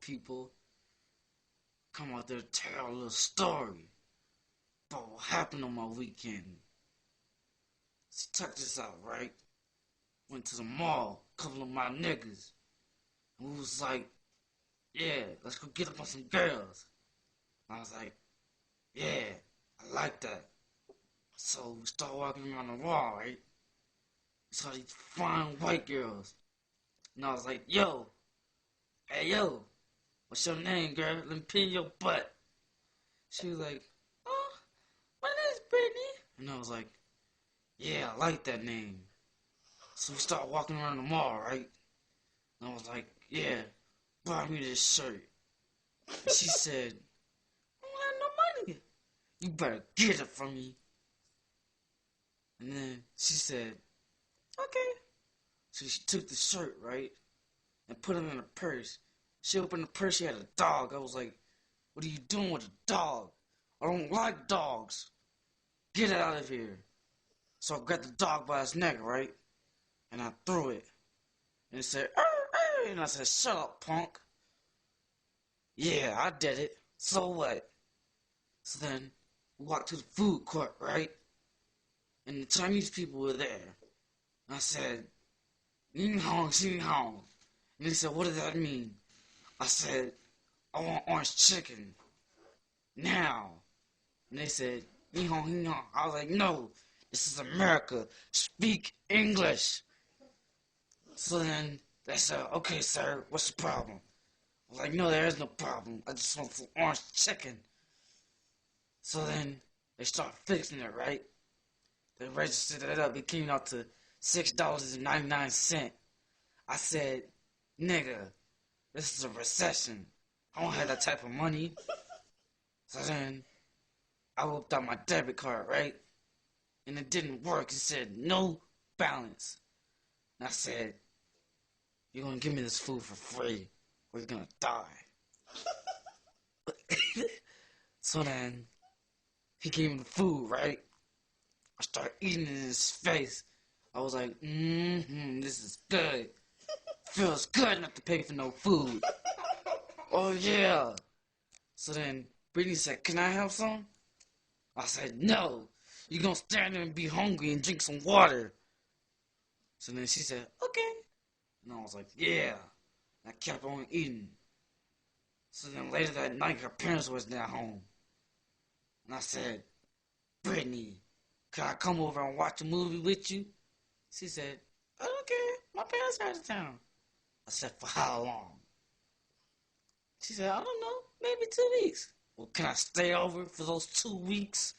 people. Come out there to tell a little story about what happened on my weekend. So check this out, right? Went to the mall, a couple of my niggas. And we was like, yeah, let's go get up on some girls. And I was like, yeah, I like that. So we start walking around the wall, right? We saw these fine white girls. And I was like, yo, hey yo, what's your name, girl? Let me pin your butt. She was like, oh, my name's Brittany. And I was like, yeah, I like that name. So we started walking around the mall, right? And I was like, yeah, buy me this shirt. And she said, I don't have no money. You better get it from me. And then she said, okay. So she took the shirt, right? And put it in her purse. She opened the purse, she had a dog. I was like, what are you doing with a dog? I don't like dogs. Get it out of here. So I grabbed the dog by its neck, right? And I threw it. And it said, arr, arr. And I said, shut up, punk. Yeah, I did it. So what? So then we walked to the food court, right? And the Chinese people were there. And I said, Ying Hong, Xing Hong. And they said, what does that mean? I said, I want orange chicken. Now. And they said, Ying Hong, Ying Hong. I was like, no, this is America. Speak English. So then they said, okay, sir, what's the problem? I was like, no, there is no problem. I just want some orange chicken. So then they start fixing it, right? They registered it up. It came out to $6.99. I said, nigga, this is a recession. I don't have that type of money. So then I whipped out my debit card, right? And it didn't work. It said no balance. And I said, you're going to give me this food for free or you're going to die. So then he gave me the food, right? I started eating it in his face. I was like, this is good. Feels good not to pay for no food. Oh, yeah. So then Brittany said, can I have some? I said, no. You're going to stand there and be hungry and drink some water. So then she said, okay. And I was like, yeah. And I kept on eating. So then later that night, her parents was at home. And I said, Brittany, can I come over and watch a movie with you? She said, I don't care. My parents are out of town. I said, for how long? She said, I don't know. Maybe 2 weeks. Well, can I stay over for those 2 weeks?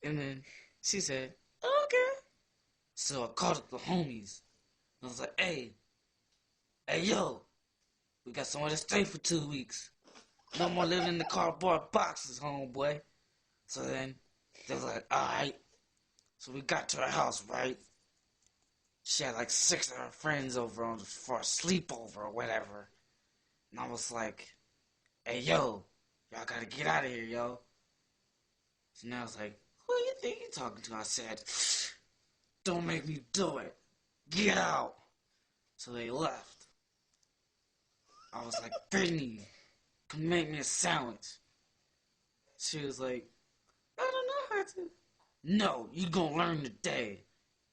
And then she said, okay. So I called up the homies. And I was like, hey, yo, we got somewhere to stay for 2 weeks. No more living in the cardboard boxes, homeboy. So then they were like, alright. So we got to her house, right? She had like 6 of her friends over for a sleepover or whatever. And I was like, hey, yo, y'all gotta get out of here, yo. So now I was like, who do you think you're talking to? I said, don't make me do it. Get out. So they left. I was like, Brittany, come make me a sandwich. She was like, I don't know how to. No, you gonna learn today.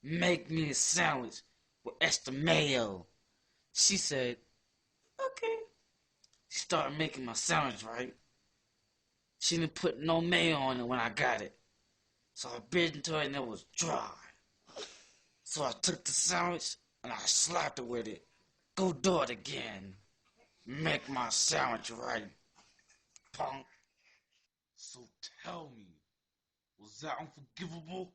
Make me a sandwich with extra mayo. She said, okay. She started making my sandwich, right? She didn't put no mayo on it when I got it. So I bit into it and it was dry. So I took the sandwich and I slapped it with it. Go do it again. Make my sandwich right, punk. So tell me, was that unforgivable?